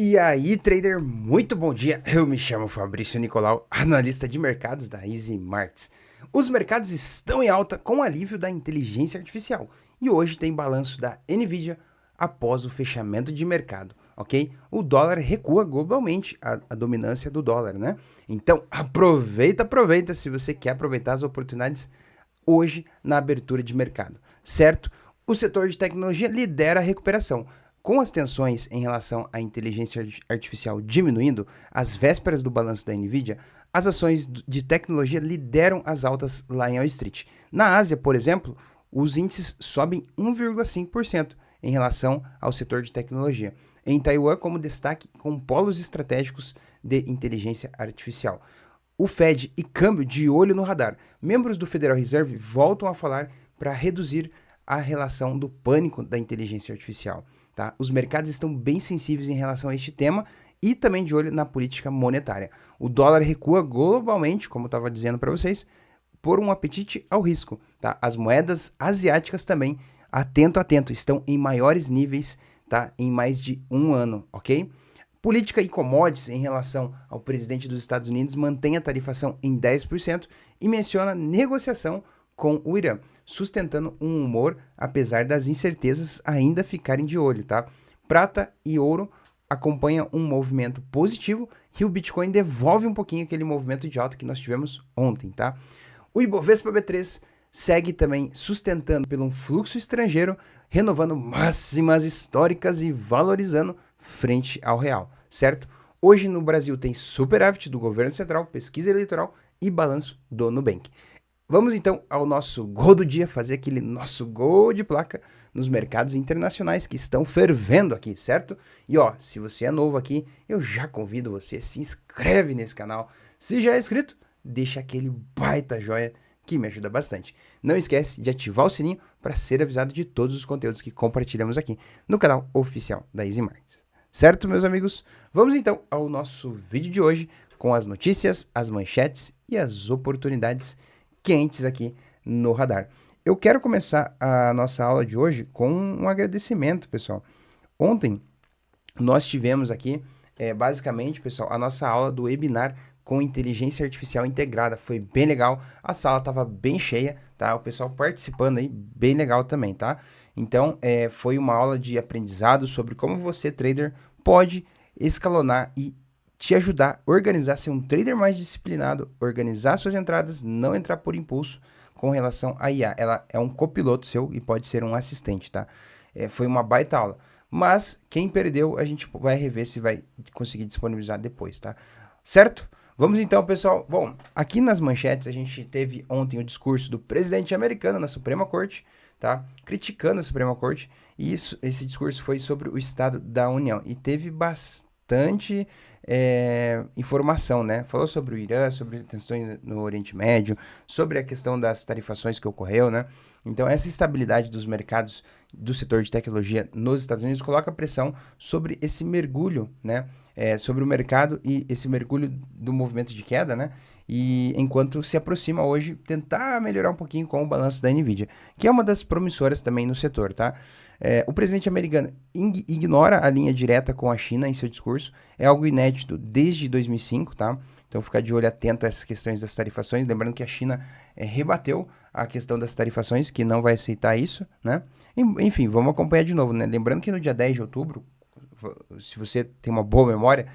E aí, trader, muito bom dia. Eu me chamo Fabrício Nicolau, analista de mercados da Easy Markets. Os mercados estão em alta com o alívio da inteligência artificial e hoje tem balanço da Nvidia após o fechamento de mercado, ok? O dólar recua globalmente, a dominância do dólar, né? Então aproveita se você quer aproveitar as oportunidades hoje na abertura de mercado, certo? O setor de tecnologia lidera a recuperação. Com as tensões em relação à inteligência artificial diminuindo, às vésperas do balanço da Nvidia, as ações de tecnologia lideram as altas lá em Wall Street. Na Ásia, por exemplo, os índices sobem 1,5% em relação ao setor de tecnologia. Em Taiwan, como destaque, com polos estratégicos de inteligência artificial. O Fed e câmbio de olho no radar. Membros do Federal Reserve voltam a falar para reduzir a relação do pânico da inteligência artificial. Tá? Os mercados estão bem sensíveis em relação a este tema e também de olho na política monetária. O dólar recua globalmente, como eu estava dizendo para vocês, por um apetite ao risco. Tá? As moedas asiáticas também, atento, estão em maiores níveis, tá? Em mais de um ano, ok? Política e commodities em relação ao presidente dos Estados Unidos mantém a tarifação em 10% e menciona negociação com o Irã, sustentando um humor apesar das incertezas ainda ficarem de olho, tá? Prata e ouro acompanham um movimento positivo e o Bitcoin devolve um pouquinho aquele movimento de alta que nós tivemos ontem, tá? O Ibovespa B3 segue também sustentando pelo um fluxo estrangeiro, renovando máximas históricas e valorizando frente ao real, certo? Hoje no Brasil tem superávit do governo central, pesquisa eleitoral e balanço do Nubank. Vamos então ao nosso gol do dia, fazer aquele nosso gol de placa nos mercados internacionais que estão fervendo aqui, certo? E ó, se você é novo aqui, eu já convido você, se inscreve nesse canal. Se já é inscrito, deixa aquele baita joia que me ajuda bastante. Não esquece de ativar o sininho para ser avisado de todos os conteúdos que compartilhamos aqui no canal oficial da Easy Markets. Certo, meus amigos? Vamos então ao nosso vídeo de hoje com as notícias, as manchetes e as oportunidades quentes aqui no radar. Eu quero começar a nossa aula de hoje com um agradecimento, pessoal. Ontem nós tivemos aqui, basicamente, pessoal, a nossa aula do webinar com inteligência artificial integrada. Foi bem legal, a sala estava bem cheia, tá? O pessoal participando aí, bem legal também, tá? Então, foi uma aula de aprendizado sobre como você, trader, pode escalonar e te ajudar a organizar, ser um trader mais disciplinado, organizar suas entradas, não entrar por impulso com relação à IA. Ela é um copiloto seu e pode ser um assistente, tá? Foi uma baita aula. Mas quem perdeu, a gente vai rever se vai conseguir disponibilizar depois, tá? Certo? Vamos então, pessoal. Bom, aqui nas manchetes a gente teve ontem o discurso do presidente americano na Suprema Corte, tá? Criticando a Suprema Corte. E esse discurso foi sobre o Estado da União. E teve bastante informação, né? Falou sobre o Irã, sobre tensões no Oriente Médio, sobre a questão das tarifações que ocorreu, né? Então, essa estabilidade dos mercados do setor de tecnologia nos Estados Unidos coloca pressão sobre esse mergulho, né? Sobre o mercado e esse mergulho do movimento de queda, né? E enquanto se aproxima hoje, tentar melhorar um pouquinho com o balanço da Nvidia, que é uma das promissoras também no setor, tá? O presidente americano ignora a linha direta com a China em seu discurso, é algo inédito desde 2005, tá? Então, ficar de olho atento a essas questões das tarifações, lembrando que a China rebateu a questão das tarifações, que não vai aceitar isso, né? Enfim, vamos acompanhar de novo, né? Lembrando que no dia 10 de outubro, se você tem uma boa memória,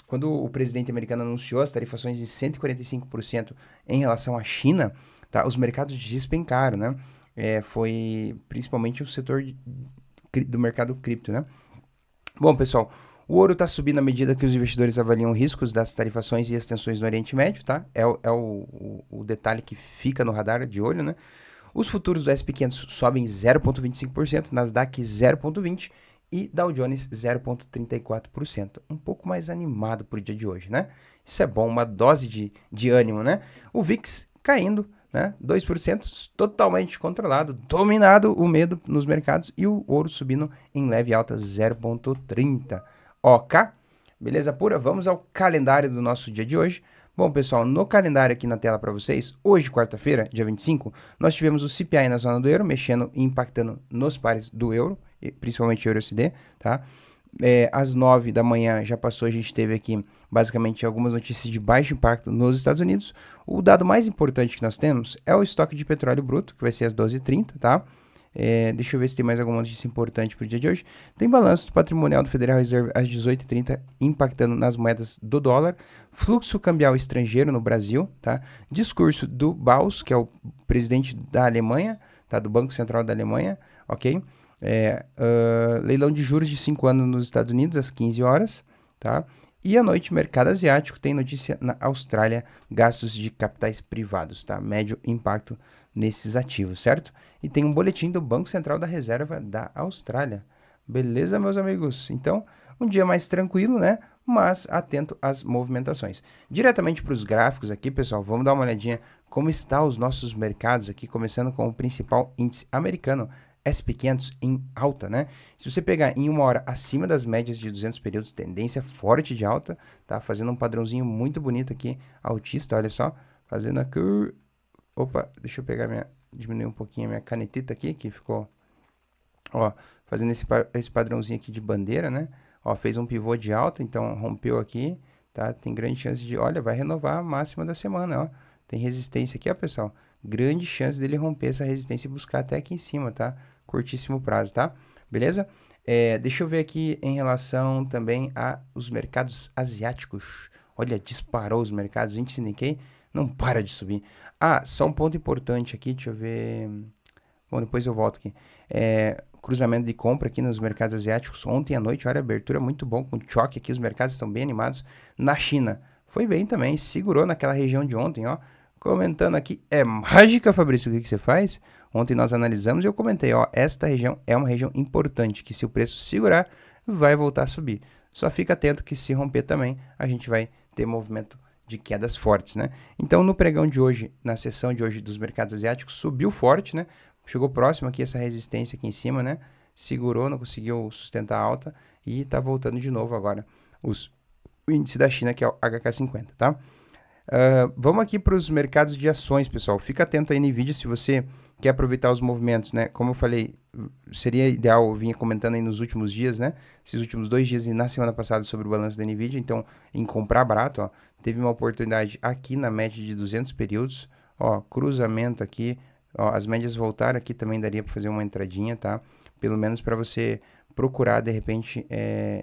quando o presidente americano anunciou as tarifações de 145% em relação à China, tá? Os mercados despencaram, né? Foi principalmente o setor do mercado cripto, né? Bom, pessoal, o ouro está subindo à medida que os investidores avaliam riscos das tarifações e as tensões no Oriente Médio, tá? O detalhe que fica no radar de olho, né? Os futuros do SP500 sobem 0,25%, Nasdaq 0,20% e Dow Jones 0,34%. Um pouco mais animado para o dia de hoje, né? Isso é bom, uma dose de ânimo, né? O VIX caindo, né? 2%, totalmente controlado, dominado o medo nos mercados e o ouro subindo em leve alta 0,30%. OK? Beleza pura? Vamos ao calendário do nosso dia de hoje. Bom, pessoal, no calendário aqui na tela para vocês, hoje, quarta-feira, dia 25, nós tivemos o CPI na zona do euro, mexendo e impactando nos pares do euro, principalmente o EURUSD, tá? Às 9 da manhã já passou, a gente teve aqui basicamente algumas notícias de baixo impacto nos Estados Unidos. O dado mais importante que nós temos é o estoque de petróleo bruto, que vai ser às 12h30, tá? Deixa eu ver se tem mais alguma notícia importante para o dia de hoje. Tem balanço patrimonial do Federal Reserve às 18h30, impactando nas moedas do dólar. Fluxo cambial estrangeiro no Brasil, tá? Discurso do Baus, que é o presidente da Alemanha, tá? Do Banco Central da Alemanha, ok? Leilão de juros de 5 anos nos Estados Unidos às 15 horas, tá? E à noite, mercado asiático, tem notícia na Austrália, gastos de capitais privados, tá? Médio impacto nesses ativos, certo? E tem um boletim do Banco Central da Reserva da Austrália. Beleza, meus amigos? Então, um dia mais tranquilo, né? Mas atento às movimentações. Diretamente para os gráficos aqui, pessoal, vamos dar uma olhadinha como estão os nossos mercados aqui, começando com o principal índice americano, SP500 em alta, né? Se você pegar em uma hora acima das médias de 200 períodos, tendência forte de alta, tá? Fazendo um padrãozinho muito bonito aqui, altista, olha só. Fazendo aqui... Opa, deixa eu pegar diminuir um pouquinho a minha canetita aqui, que ficou... Ó, fazendo esse padrãozinho aqui de bandeira, né? Ó, fez um pivô de alta, então rompeu aqui, tá? Tem grande chance de... Olha, vai renovar a máxima da semana, ó. Tem resistência aqui, ó, pessoal. Grande chance dele romper essa resistência e buscar até aqui em cima, tá? Curtíssimo prazo, tá? Beleza? Deixa eu ver aqui em relação também aos mercados asiáticos. Olha, disparou os mercados, índice Nikkei não para de subir. Só um ponto importante aqui, deixa eu ver. Bom, depois eu volto aqui. Cruzamento de compra aqui nos mercados asiáticos. Ontem à noite, olha, abertura muito bom, com choque aqui, os mercados estão bem animados. Na China, foi bem também, segurou naquela região de ontem, ó. Comentando aqui, é mágica, Fabrício, o que você faz? Ontem nós analisamos e eu comentei, ó, esta região é uma região importante, que se o preço segurar, vai voltar a subir. Só fica atento que se romper também, a gente vai ter movimento de quedas fortes, né? Então, no pregão de hoje, na sessão de hoje dos mercados asiáticos, subiu forte, né? Chegou próximo aqui essa resistência aqui em cima, né? Segurou, não conseguiu sustentar a alta e tá voltando de novo agora o índice da China, que é o HK50, tá? Vamos aqui para os mercados de ações, pessoal. Fica atento aí no vídeo se você quer aproveitar os movimentos, né? Como eu falei, seria ideal, eu vinha comentando aí nos últimos dias, né? Esses últimos 2 dias e na semana passada sobre o balanço da NVIDIA, então, em comprar barato, ó, teve uma oportunidade aqui na média de 200 períodos, ó, cruzamento aqui, ó, as médias voltaram aqui, também daria para fazer uma entradinha, tá? Pelo menos para você procurar, de repente,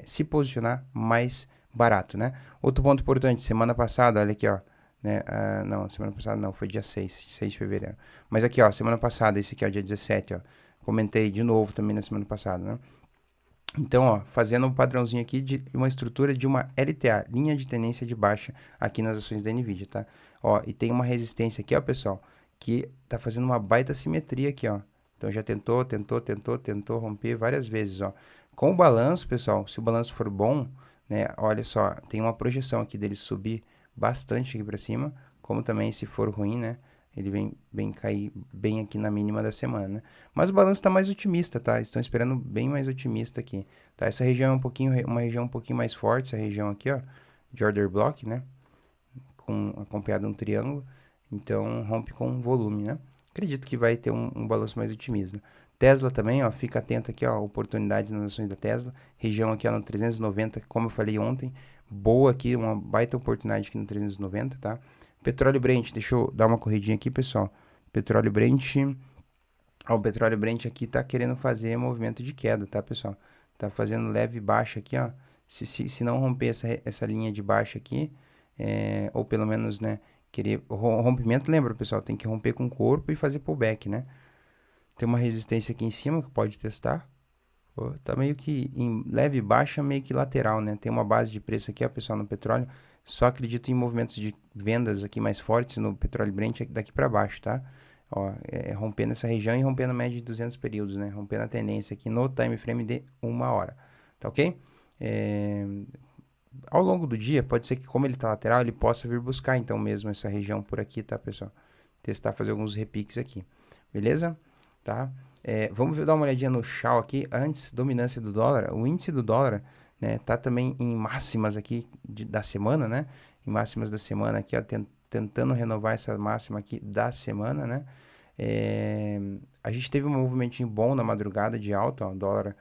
se posicionar mais barato, né? Outro ponto importante, semana passada, olha aqui, ó, né? Não, semana passada não, foi dia 6 de fevereiro. Mas aqui, ó, semana passada, esse aqui é o dia 17, ó. Comentei de novo também na semana passada, né? Então, ó, fazendo um padrãozinho aqui de uma estrutura de uma LTA, linha de tendência de baixa aqui nas ações da NVIDIA, tá? Ó, e tem uma resistência aqui, ó, pessoal, que tá fazendo uma baita simetria aqui, ó. Então já tentou romper várias vezes, ó. Com o balanço, pessoal, se o balanço for bom, né, olha só, tem uma projeção aqui dele subir bastante aqui para cima, como também se for ruim, né, ele vem cair bem aqui na mínima da semana, né? Mas o balanço está mais otimista, tá? Estão esperando bem mais otimista aqui, tá? Essa região é uma região um pouquinho mais forte, essa região aqui, ó, de order block, né? Acompanhado de um triângulo, então rompe com volume, né? Acredito que vai ter um balanço mais otimista. Tesla também, ó, fica atento aqui, ó, oportunidades nas ações da Tesla, região aqui, ó, no 390, como eu falei ontem, boa aqui, uma baita oportunidade aqui no 390, tá? Petróleo Brent, deixa eu dar uma corridinha aqui, pessoal. Petróleo Brent, ó, o petróleo Brent aqui tá querendo fazer movimento de queda, tá, pessoal? Tá fazendo leve baixa aqui, ó. Se não romper essa linha de baixa aqui, ou pelo menos, né, querer rompimento, lembra, pessoal, tem que romper com o corpo e fazer pullback, né? Tem uma resistência aqui em cima que pode testar. Tá meio que em leve baixa, meio que lateral, né? Tem uma base de preço aqui, ó, pessoal, no petróleo. Só acredito em movimentos de vendas aqui mais fortes no petróleo Brent daqui para baixo, tá? Ó, rompendo essa região e rompendo a média de 200 períodos, né? Rompendo a tendência aqui no time frame de 1 hora, tá ok? Ao longo do dia, pode ser que como ele tá lateral, ele possa vir buscar então mesmo essa região por aqui, tá, pessoal? Testar, fazer alguns repiques aqui, beleza? Tá? Vamos dar uma olhadinha no Shao aqui, antes, dominância do dólar, o índice do dólar, né, tá também em máximas aqui da semana, né, em máximas da semana aqui, ó, tentando renovar essa máxima aqui da semana, né, a gente teve um movimentinho bom na madrugada de alta, ó, o dólar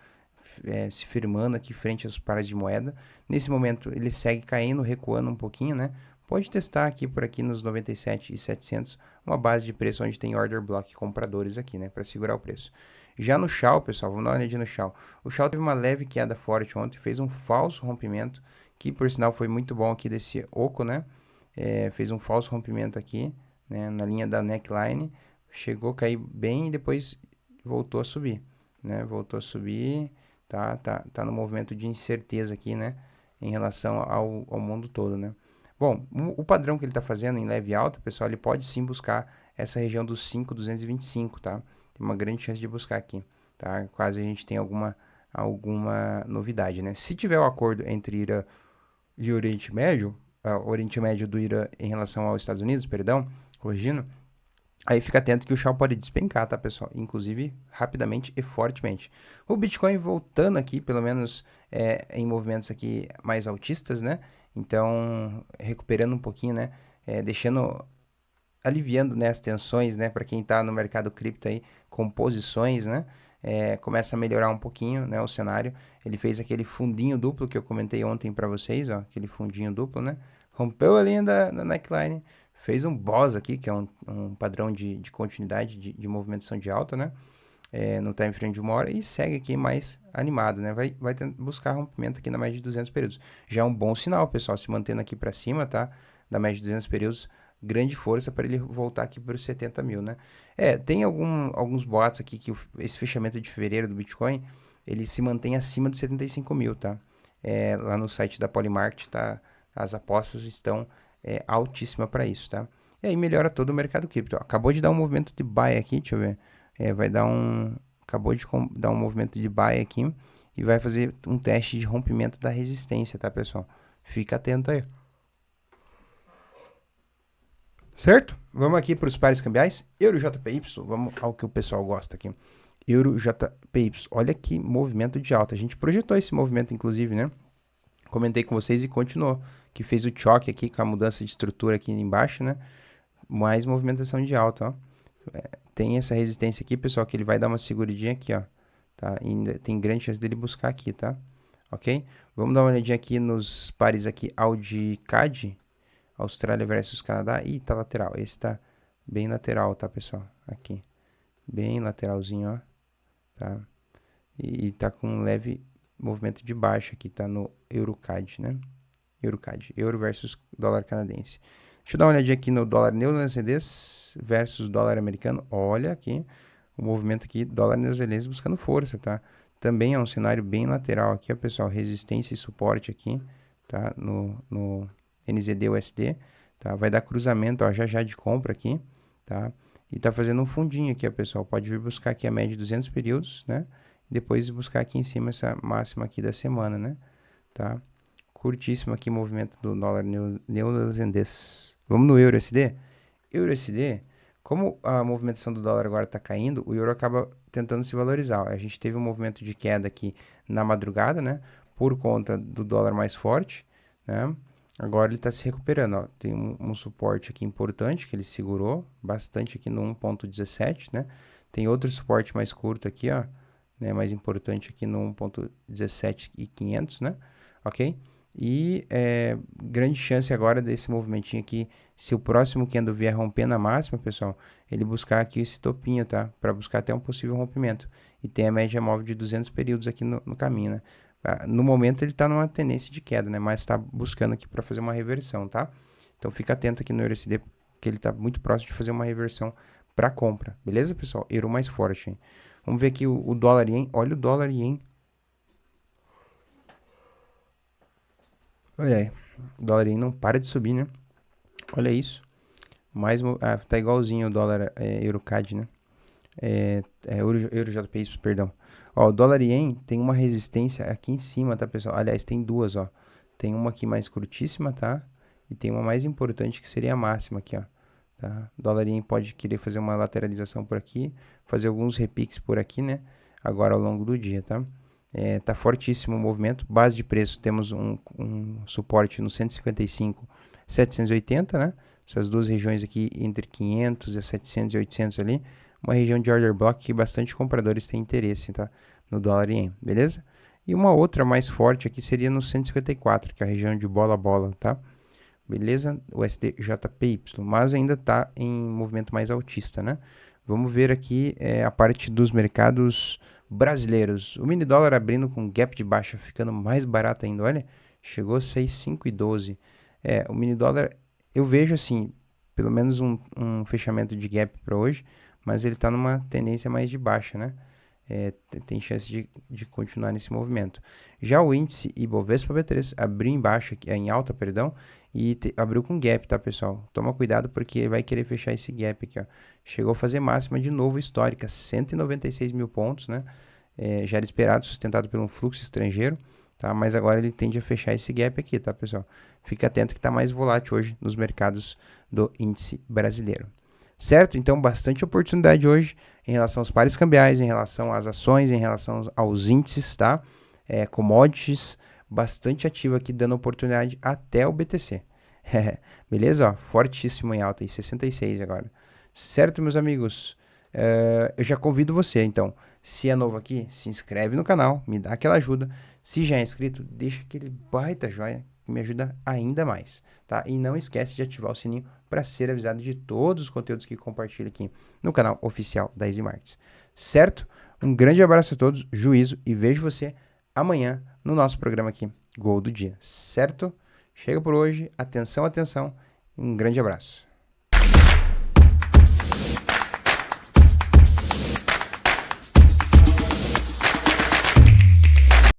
se firmando aqui frente aos pares de moeda. Nesse momento ele segue caindo, recuando um pouquinho, né? Pode testar aqui por aqui nos 97.700, uma base de preço onde tem order block compradores aqui, né, para segurar o preço. Já no Shao, pessoal, vamos dar uma olhadinha no Shao. O Shao teve uma leve queda forte ontem, fez um falso rompimento, que por sinal foi muito bom aqui desse oco, né? Fez um falso rompimento aqui, né, na linha da neckline, chegou a cair bem e depois voltou a subir, né? Voltou a subir, tá no movimento de incerteza aqui, né, em relação ao mundo todo, né? Bom, o padrão que ele está fazendo em leve alta, pessoal, ele pode sim buscar essa região dos 5.225, tá? Tem uma grande chance de buscar aqui, tá? Caso a gente tenha alguma novidade, né? Se tiver o acordo entre Irã e Oriente Médio, o Oriente Médio do Irã em relação aos Estados Unidos, perdão, corrigindo, aí fica atento que o Shao pode despencar, tá, pessoal? Inclusive, rapidamente e fortemente. O Bitcoin voltando aqui, pelo menos em movimentos aqui mais altistas, né? Então, recuperando um pouquinho, né? Aliviando, né, as tensões, né? Para quem tá no mercado cripto aí, com posições, né? Começa a melhorar um pouquinho, né, o cenário. Ele fez aquele fundinho duplo que eu comentei ontem para vocês, ó. Aquele fundinho duplo, né? Rompeu a linha da neckline. Fez um boss aqui, que é um padrão de continuidade, de movimentação de alta, né? No time frame de 1 hora e segue aqui mais animado, né? Vai buscar rompimento aqui na média de 200 períodos. Já é um bom sinal, pessoal, se mantendo aqui para cima, tá? Da média de 200 períodos, grande força para ele voltar aqui para os 70 mil, né? Tem alguns boatos aqui que esse fechamento de fevereiro do Bitcoin, ele se mantém acima dos 75 mil, tá? Lá no site da Polymarket, tá? As apostas estão altíssima para isso, tá? E aí melhora todo o mercado cripto. Acabou de dar um movimento de buy aqui, deixa eu ver. Acabou de dar um movimento de buy aqui e vai fazer um teste de rompimento da resistência, tá, pessoal? Fica atento aí. Certo? Vamos aqui para os pares cambiais. Euro JPY, vamos ao que o pessoal gosta aqui. Euro JPY, olha que movimento de alta. A gente projetou esse movimento, inclusive, né? Comentei com vocês e continuou, que fez o choque aqui com a mudança de estrutura aqui embaixo, né? Mais movimentação de alta, ó. Tem essa resistência aqui, pessoal, que ele vai dar uma seguradinha aqui, ó. Tá? E ainda tem grande chance dele buscar aqui, tá? Ok? Vamos dar uma olhadinha aqui nos pares aqui, Audi CAD, Austrália versus Canadá. Ih, tá lateral. Esse tá bem lateral, tá, pessoal? Aqui. Bem lateralzinho, ó. Tá? E tá com um leve movimento de baixa aqui, tá no EuroCAD, né? EuroCAD, euro versus dólar canadense. Deixa eu dar uma olhadinha aqui no dólar neozelandês versus dólar americano. Olha aqui o movimento aqui, dólar neozelandês buscando força, tá? Também é um cenário bem lateral aqui, ó, pessoal. Resistência e suporte aqui, tá? No NZD-USD, tá? Vai dar cruzamento, ó, já de compra aqui, tá? E tá fazendo um fundinho aqui, ó, pessoal. Pode vir buscar aqui a média de 200 períodos, né? Depois buscar aqui em cima essa máxima aqui da semana, né? Tá? Curtíssimo aqui o movimento do dólar neozelandês. Vamos no euro USD? Euro USD, como a movimentação do dólar agora está caindo, o euro acaba tentando se valorizar. A gente teve um movimento de queda aqui na madrugada, né? Por conta do dólar mais forte, né? Agora ele está se recuperando, ó. Tem um suporte aqui importante que ele segurou bastante aqui no 1.17, né? Tem outro suporte mais curto aqui, ó, né? Mais importante aqui no 1.17 e 500, né? Ok? E grande chance agora desse movimentinho aqui, se o próximo candle vier rompendo a máxima, pessoal, ele buscar aqui esse topinho, tá? Para buscar até um possível rompimento. E tem a média móvel de 200 períodos aqui no caminho, né? No momento ele tá numa tendência de queda, né? Mas tá buscando aqui para fazer uma reversão, tá? Então fica atento aqui no EURUSD, porque ele tá muito próximo de fazer uma reversão para compra. Beleza, pessoal? Euro mais forte, hein? Vamos ver aqui o dólar ien. Olha o dólar ien. Olha aí, o dólar ien não para de subir, né? Olha isso. Tá igualzinho o dólar EuroCAD, né? Euro JPY, perdão. Ó, o dólar ien tem uma resistência aqui em cima, tá, pessoal? Aliás, tem duas, ó. Tem uma aqui mais curtíssima, tá? E tem uma mais importante que seria a máxima aqui, ó. Tá? O dólar ien pode querer fazer uma lateralização por aqui, fazer alguns repiques por aqui, né? Agora ao longo do dia, tá? Tá fortíssimo o movimento. Base de preço, temos um suporte no 155, 780, né? Essas duas regiões aqui entre 500 e 700 e 800 ali. Uma região de order block que bastante compradores têm interesse, tá? no dólar ien, beleza? E uma outra mais forte aqui seria no 154, que é a região de bola a bola, tá? Beleza? O SDJPY, mas ainda está em movimento mais altista, né? Vamos ver aqui a parte dos mercados brasileiros. O mini dólar abrindo com gap de baixa, ficando mais barato ainda, olha, chegou a 6,512. O mini dólar, eu vejo assim, pelo menos um fechamento de gap para hoje, mas ele está numa tendência mais de baixa, né? Tem chance de continuar nesse movimento. Já o índice Ibovespa B3 abriu em baixa, em alta, perdão, e abriu com gap, tá, pessoal? Toma cuidado porque vai querer fechar esse gap aqui, ó. Chegou a fazer máxima de novo histórica, 196 mil pontos, né? Já era esperado, sustentado por um fluxo estrangeiro, tá? Mas agora ele tende a fechar esse gap aqui, tá, pessoal? Fica atento que está mais volátil hoje nos mercados do índice brasileiro. Certo? Então, bastante oportunidade hoje em relação aos pares cambiais, em relação às ações, em relação aos índices, tá? Commodities, bastante ativo aqui, dando oportunidade até o BTC. Beleza? Ó, fortíssimo em alta, aí 66 agora. Certo, meus amigos? Eu já convido você, então, se é novo aqui, se inscreve no canal, me dá aquela ajuda. Se já é inscrito, deixa aquele baita joinha, que me ajuda ainda mais, tá? E não esquece de ativar o sininho para ser avisado de todos os conteúdos que compartilho aqui no canal oficial da Easy Markets. Certo? Um grande abraço a todos, juízo, e vejo você amanhã no nosso programa aqui, Gol do Dia. Certo? Chega por hoje, atenção, atenção, um grande abraço.